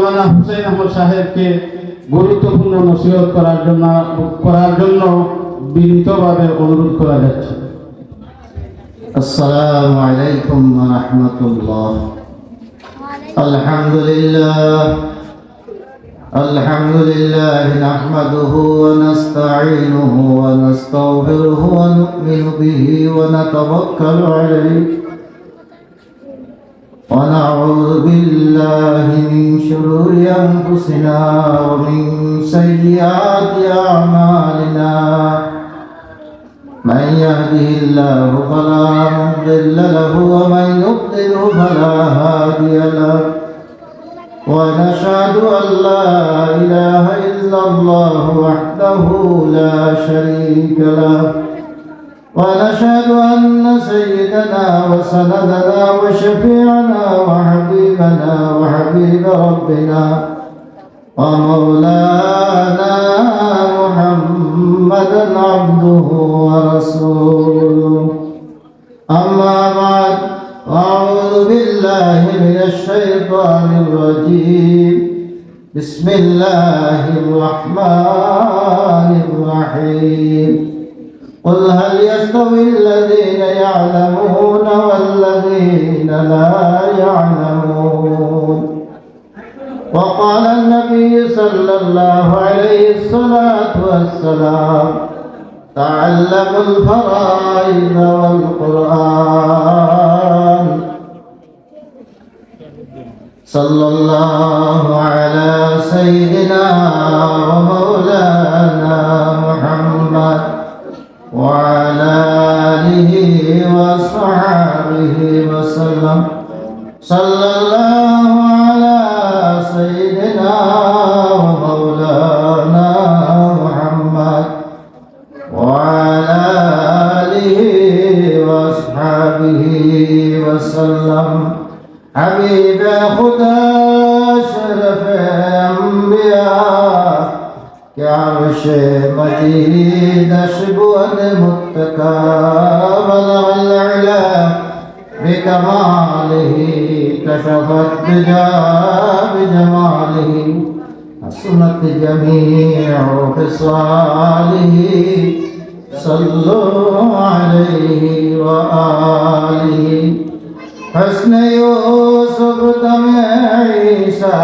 মাওলানা হুসাইন আহমদ সাহেবকে গুরুত্বপূর্ণ নসিহত করার জন্য বিনীতভাবে অনুরোধ করা যাচ্ছে। আসসালামু আলাইকুম ওয়া রাহমাতুল্লাহ। আলহামদুলিল্লাহ নাহমাদুহু ওয়া নাস্তাঈনুহু ওয়া নাস্তাগফিরুহু ওয়া নু'মিনু বিহি ওয়া নাতাওয়াক্কালু আলাইহি ওয়া নাউযু বিল্লাহি মিন শুরুরি আনফুসিনা ওয়া মিন সাইয়্যাতি আ'মালিনা। من يهده الله فلا مضل له ومن يضلل فلا هادي له ونشهد أن لا إله إلا الله وحده لا شريك له ونشهد أن سيدنا وسندنا وشفيعنا وحبيبنا وحبيب ربنا ومولانا محمدا عبده ورسوله. أما بعد، أعوذ بالله من الشيطان الرجيم. بسم الله الرحمن الرحيم. قل هل يستوي الذين يعلمون والذين لا يعلمون؟ وقال النبي صلى الله عليه الصلاة والسلام: تعلموا الفرائض والقرآن. صلى الله على سيدنا ومولانا محمد وعلى آله وصحبه وسلم. صلى الله على سيدنا ومولانا محمد وعلى آله وأصحابه وسلم. حبيب خدا شرف أنبياء كعرش مجيد شبوة متكا بلغ العلا بكماله كشفت بجماله حسنت جميع خصاله. صلوا عليه وآله. حسن يوسف دم عيسى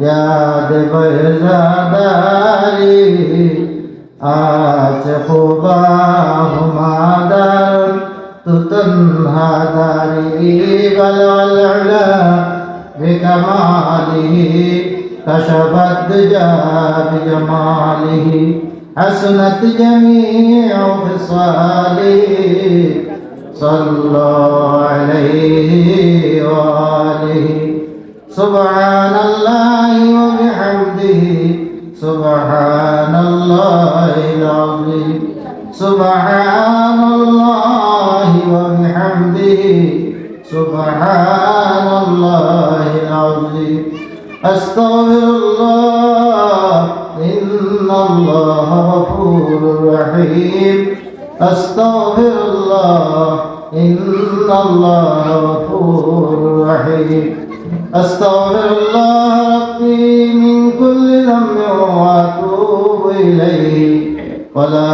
याद बरज़ादारी आज खुबा हुमादर तु तन्हा दारी बलवलअला बिकमालिही कशफत दुजा बिजमालिही हसनत जमीउ खिसालिही. सल्लल्लाहु अलैहि व आलिहि. सुब्हानल्लाहि व बिहम्दिही सुब्हानल्लाहिल अज़ीम. सुब्हानल्लाहि व बिहम्दिही सुब्हानल्लाहिल अज़ीम. अस्तग़फिरुल्लाह इन्नल्लाहा गफ़ूरुर रहीम. अस्तग़फिरुल्लाह इन्नल्लाहा गफ़ूरुर रहीम. अस्तग़फिरुल्लाह रब्बी मिन कुल्लि ज़म्बिन व अतूबु इलैहि वला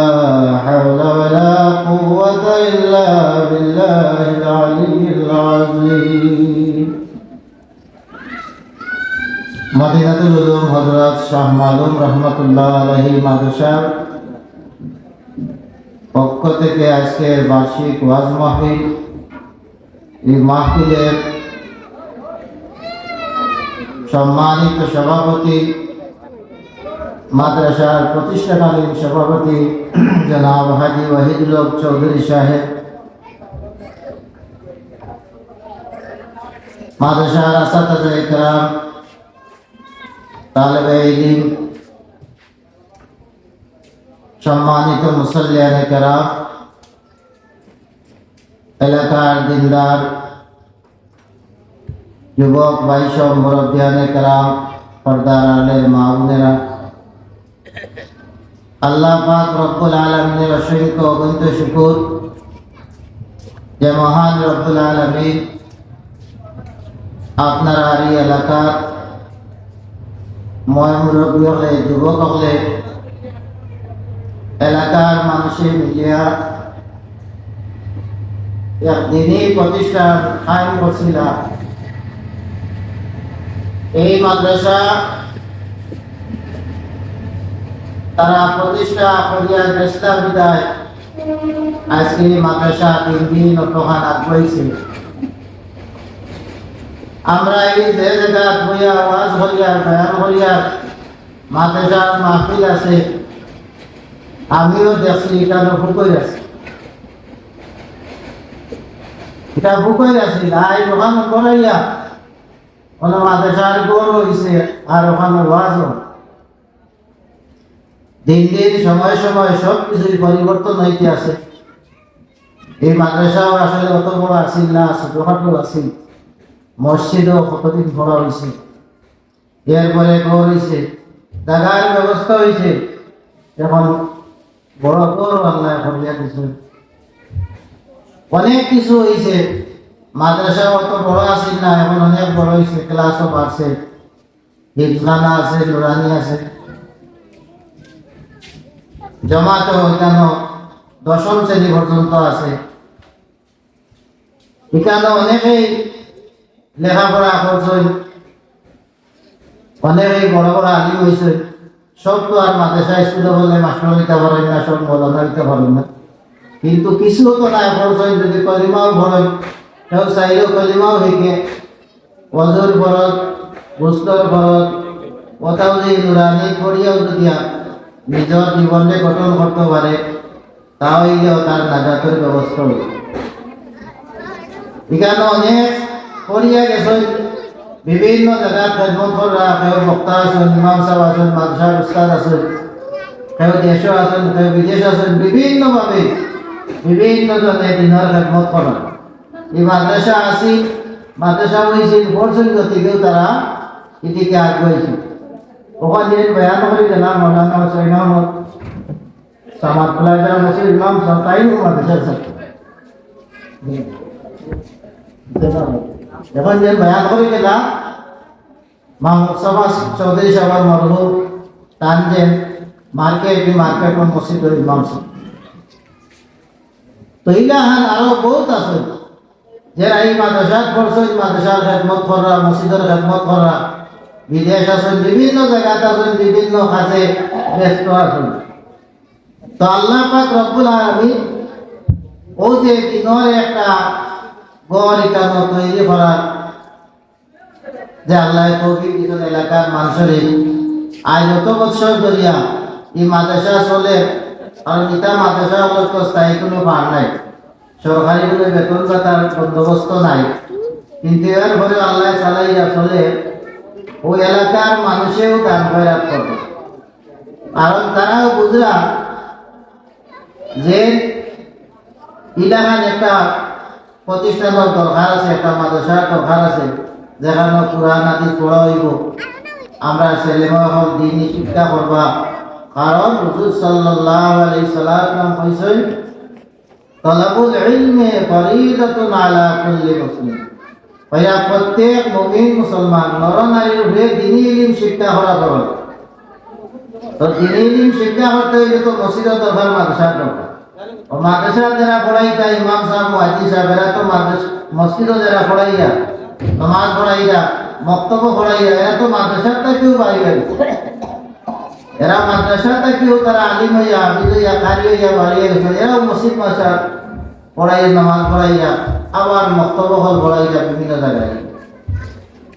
हौला वला कुव्वता इल्ला बिल्लाहिल अलिय्यिल अज़ीम. मदीनातुल उलूम हज़रत शाह मालूम रहमতুল্লাহ আলাইহি মাদ্রাসার পক্ষ থেকে আজকের বার্ষিক ওয়াজ মাহফিল, এই মাহফিলের সম্মানিত সভাপতি, মাদ্রাসার প্রতিষ্ঠাকালীন সভাপতি জনাব হাজী ওয়াহিদুল হক চৌধুরী সাহেব, মাদ্রাসার আসাতিজা ইকরাম, তালেবে ইলম, সম্মানিত মুসল্লিয়ানে কেরাম, এলাকার দিনদার যুবক ভাই সব মুরব্বিয়ানে কেরাম, পর্দার আলের মা বোনেরা, আল্লাহ পাক রব্বুল আলামিনের অসংখ্য অগণিত শুকর যে মহান রব্বুল আলামিন আপনার এই এলাকার মই মুরব্বী হলে যুবক হলে এলাকার মানুষে মিলিয়া একদিনই প্রতিষ্ঠান কায়েম করছিলাম। এই মাদ্রাসা তারা প্রতিষ্ঠা করিয়া চেষ্টা বিদায় আজকে মাদ্রাসা 3 দিন অতখান আগ্রহীছে। আমরা এই যে জায়গা বইয়া ওয়াজ হলিয়া বয়ান হলিয়া মাদ্রাসার মাহফিল আছে, আমিও দেখছি এটা ফুকই আছে, এটা ফুকই আছে। আই ওখানে করাইয়া কোনো মাদ্রাসার গৌর হয়েছে আর ওখানে ওয়াজও। দিন দিন সময় সময় সব কিছুই পরিবর্তন হইতে আছে। এই মাদ্রাসাও আসলে অত বড় আসিল না, ছোটখাটো আসিল। মসজিদও কতদিন বড় হয়েছে, এরপরে ঘর হয়েছে, জায়গার ব্যবস্থা হয়েছে, এখন বড় ঘর আল্লাহ করিয়া দিছে। অনেক কিছু হয়েছে। মাদ্রাসা অত বড় আসিল না, এখন অনেক বড় হয়েছে, ক্লাসও বাড়ছে, হিফখানা আছে, নুরানি আছে, জমাতো এখানে 10ম শ্রেণী পর্যন্ত আছে। এখানে অনেকেই লেখাপড়া করছেন, অনেকেই বড় বড় আলিম হয়েছে। সব তো আর মাদ্রাসা স্কুলে বললে মাস্টার হইতে পারেন না, সব মৌলানা হইতে পারেন না, কিন্তু কিছু তো নাই করছেন। যদি কলিমাও ভরেন, কেউ চাইলেও কলিমাও শিখে, অজুর ফরজ, গুস্তর ফরজ, কোথাও যে নুরানি পড়িয়াও যদি নিজের জীবনে গঠন করতে পারে, তাহলেও তার নাজাতের ব্যবস্থা হবে। এখানে অনেক পড়িয়া গেছেন, বিভিন্ন জায়গায় খেদমত করা, কেউ বক্তা আছেন, ইমাম সাহেব আছেন, মাদ্রাসার উস্তাদ আছেন, কেউ দেশও আছেন, কেউ বিদেশ আছেন, বিভিন্নভাবে বিভিন্ন জনে দিনের খেদমত করা। এই মাদ্রাসা আসি, মাদ্রাসা হয়েছে বলছেন গতিকেও তারা এদিকে আগ্রহী। ওখানে যে বয়ান করে গেলাম মৌলানা হোসেন আহমদ সামাদ প্লাজা মসজিদ ইমাম সাহেব, তাই মাদ্রাসার ছাত্র। এখন যে বয়ান করে গেলাম মাহমুদ সমাজ চৌধুরী সাহেব মরহুম তানজেন মার্কেট মসজিদ ইমাম সাহেব। তো ইলাহান আরো বহুত আছে যারা এই মাদ্রাসাত পড়ছে, মাদ্রাসার খেদমত করা, মসজিদের খেদমত করা, বিদেশ আছেন, বিভিন্ন জায়গাতে আছেন, বিভিন্ন কাজে ব্যস্ত আছেন। তো আল্লাহ পাক রব্বুল আলামিন ও যে দিনের একটা গড় এখানে তৈরি করা, যে আল্লাহ তৌফিক দিয়েছেন এলাকার মানুষের আজ যত বছর ধরিয়া এই মাদ্রাসা চলে। আর এটা মাদ্রাসা তো স্থায়ী কোনো ভার নাই, সরকারি কোনো বেতন ভাতার বন্দোবস্ত নাই, কিন্তু এর পরে আল্লাহ চালাইয়া চলে। ওই এলাকার মানুষেও দান খয়রাত করবে, কারণ তারাও বুঝলা যে ইলাকার একটা প্রতিষ্ঠানের দরকার আছে, একটা মাদ্রাসার দরকার আছে, যেখানে কোরআন হাদিস পড়া হইব, আমরা ছেলেমেয়ে দিনী শিক্ষা করবা। কারণ হুজুর সাল্লাল্লাহু আলাইহি সাল্লাম কইছেন, তালাবুল ইলমি ফরিদাতুন আলা কুল্লি মুসলিম। ভাইয়া প্রত্যেক মুমিন মুসলমান নর নারীর উপরে দিনী ইলম শিক্ষা করা দরকার। তো দিনী ইলম শিক্ষা করতে হইলে তো মসজিদের দরকার, মাদ্রাসার দরকার। ও মাদ্রাসা যারা পড়াইতা ইমাম সাহেব মুয়াজ্জিন সাহেব, এরা তো মসজিদও যারা পড়াইয়া, নামাজ পড়াইয়া, বক্তব্য পড়াইয়া, এরা তো মাদ্রাসার থেকেও বাইরে, এরা মাদ্রাসা থেকেও তারা আলিম হইয়া, হাফিজ হইয়া, কারি হইয়া বাড়িয়ে গেছে। এরাও মসজিদ মাসার পড়াইয়া, নামাজ পড়াইয়া, আবার বক্তব্য হল পড়াইয়া বিভিন্ন জায়গায়।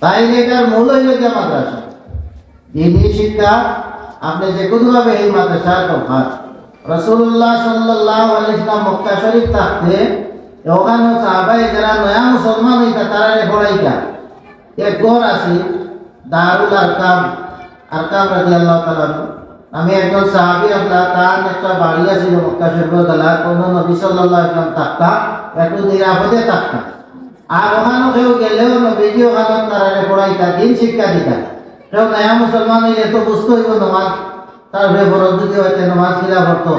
তাই এটার মূল হইল গিয়া মাদ্রাসা দিনী শিক্ষা। আপনি যে কোনোভাবে এই মাদ্রাসার দরকার। রাসূলুল্লাহ সাল্লাল্লাহু আলাইহি ওয়াসাল্লাম মক্কা শরীফ থাকতে ওখানে সাহাবায়ে যারা নয়া মুসলমান হইতা তারা পড়াইতা। এক ঘর আছে দারুল আরকাম, আরকাম রাদিয়াল্লাহু তাআলা। আমি একজন সাহাবী, আপনার তার একটা বাড়ি আছিল মক্কা শরীফের গলায়, কোনো নবী সাল্লাল্লাহু আলাইহি ওয়াসাল্লাম থাকতা, একটু নিরাপদে থাকতা। আর ওখানে কেউ গেলেও নবীজি ওখানে তারা পড়াইতা, দিন শিক্ষা দিতা। কেউ নয়া মুসলমান হইলে তো বুঝতে হইব নামাজ, তারপরে ফরজ যদি হইতে নামাজ কিলা পড়তো,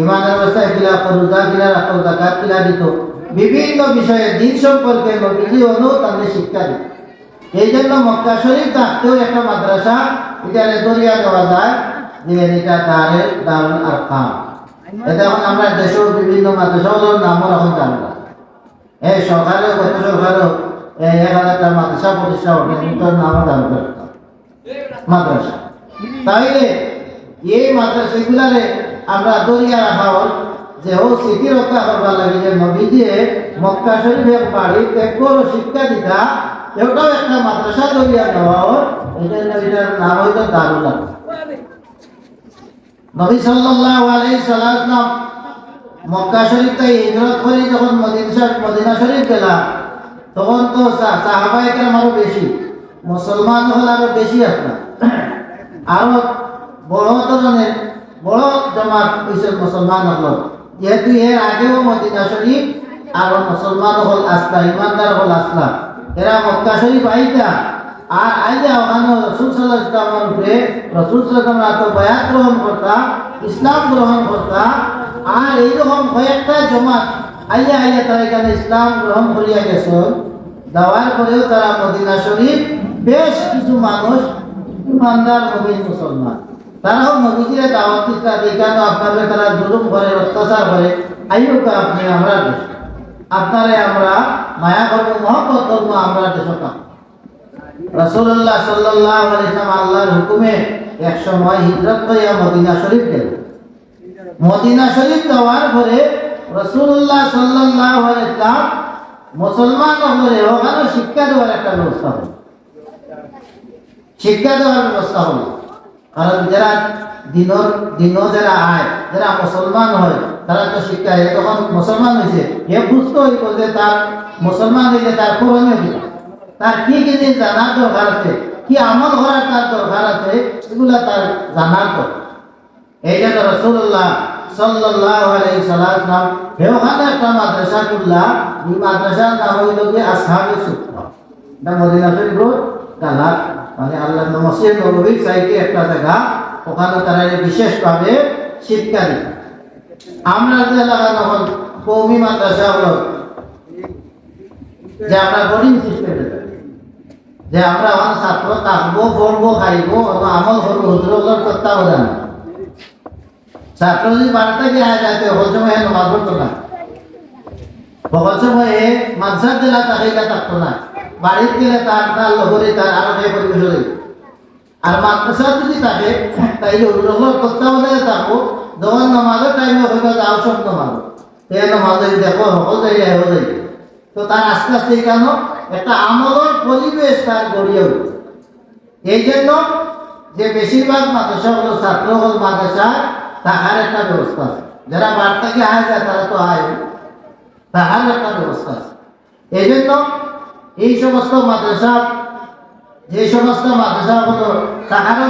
ইমানের অবস্থায় কিলা, রোজা কিলা রাখতো, যাকাত কিলা দিত, বিভিন্ন বিষয়ে দিন সম্পর্কে নবীজি অনু তাদের শিক্ষা দিত। এই জন্য মক্কা শরীফ থাকতেও একটা মাদ্রাসা এখানে দরিয়া দেওয়া যায় যে এটা দারুল আরকাম। এটা এখন আমরা দেশেও বিভিন্ন মাদ্রাসাগুলোর নামও এখন জানি না। এই সরকারেও গত সরকারও 1000টা মাদ্রাসা প্রতিষ্ঠা হবে, কিন্তু নামও জানি না মাদ্রাসা। তাইলে এই মাদ্রাসাগুলারে আমরা দরিয়া রাখা হল যে ও স্মৃতি রক্ষা করবার লাগে যে নবীজি মক্কা শরীফের বাড়ি ত্যাগ করে শিক্ষা দিতা, এটাও একটা মাদ্রাসা দরিয়া নেওয়া হল। এটার নাম হইতো দারুল আরকাম। নবী সাল্লাল্লাহু আলাইহি সাল্লাম মক্কা শরীফ থেকে হিজরত করে যখন মদিনা শরীফ গেলা, তখন তো সাহাবায়ে কেরাম আরো বেশি, মুসলমান হল আরো বেশি আসলা, আরো বড় ধরনের বড় জমাত হয়েছে মুসলমান হল। যেহেতু এর আগেও মদিনা শরীফ আর মুসলমান হল আসলা, ইমানদার হল আসলা, এরা মক্কা শরীফ আইতা আর আইয়া ওখানে রাসূল সাল্লাল্লাহু আলাইহি ওয়াসাল্লামের উপরে রাসূল সাল্লাল্লাহু আলাইহি ওয়াসাল্লাম বায়াত গ্রহণ করতা, ইসলাম গ্রহণ করতা। আর এইরকম কয়েকটা জমাত আইয়া তারা এখানে ইসলাম গ্রহণ করিয়া গেছে। যাওয়ার পরেও তারা মদিনা শরীফ বেশ কিছু মানুষ ইমানদার মুমিন মুসলমান, তারাও নবীজির দাওয়াত দিতে এখানে আপনাদের তারা জুলুম করে, অত্যাচার করে, আইয়ুকা আপনি আমরা দেশ আপনারে আমরা মায়া করবো, মহব্বত করবো, আমরা দেশটা। রাসূলুল্লাহ সাল্লাল্লাহু আলাইহি ওয়াসাল্লাম আল্লাহর হুকুমে এক সময় হিজরত করে মদিনা শরীফ গেলেন। মদিনা শরীফ যাওয়ার পরে রাসূলুল্লাহ সাল্লাল্লাহু আলাইহি ওয়াসাল্লাম মুসলমান হলে ওখানে শিক্ষা দেওয়ার একটা ব্যবস্থা হলো, শিক্ষা দেওয়ার ব্যবস্থা হলো। কারণ যারা দিনও যারা আয়, যারা মুসলমান হয়, তারা তো শিক্ষা তখন মুসলমান হয়েছে, এ বুঝতে হইব যে তার মুসলমান হইলে তার করণীয় কি, তার কি কি জিনিস জানার দরকার আছে, কি আমল করার তার দরকার আছে, এগুলা তার জানার দরকার। এই জন্য রাসূলুল্লাহ সাল্লাল্লাহু আলাইহি সাল্লাম ওখানে একটা মাদ্রাসা খুললা, এই মাদ্রাসার নাম হইল যে আসহাবে সুফফা। এটা মদিনা শরীফের কালা, মানে আল্লাহর মসজিদ নববীর সাইডে একটা জায়গা, ওখানে তারা বিশেষভাবে শিক্ষা দিত। আমরা যে এলাকা যখন কওমি মাদ্রাসা হলো যে আমরা বোর্ডিং সিস্টেমে, যে আমরা আমার ছাত্র থাকবো, পড়বো, খাইবো, আমল করবো, হুজুরের তত্ত্বাবধান। ছাত্র যদি বাড়িতে গিয়ে যাইতে হল সময় নামাজ পড়তো না, হল সময়ে মাদ্রাসা জেলা তাহিলা থাকতো না, বাড়িতে গেলে তার লগরে তার আরো পরিবেশ হয়ে। আর মাদ্রাসা যদি থাকে তাইলে হুজুরের তত্ত্বাবধানে থাকবো, যখন নামাজের টাইমে হইবা যাও সব নামাজ, এই নামাজ দেখো হল যাই হল যাই, তো তার আস্তে আস্তে কেন একটা আমলের পরিবেশ তার গড়িয়ে উঠে। এই জন্য যে বেশিরভাগ মাদ্রাসা হলো ছাত্র হল মাদ্রাসা তাহার একটা ব্যবস্থা আছে, যারা বাড়ি থেকে আয় যায় তারা তো আয়, তাহার একটা ব্যবস্থা আছে। এই জন্য এই সমস্ত মাদ্রাসা, যে সমস্ত মাদ্রাসা হলো তাহারও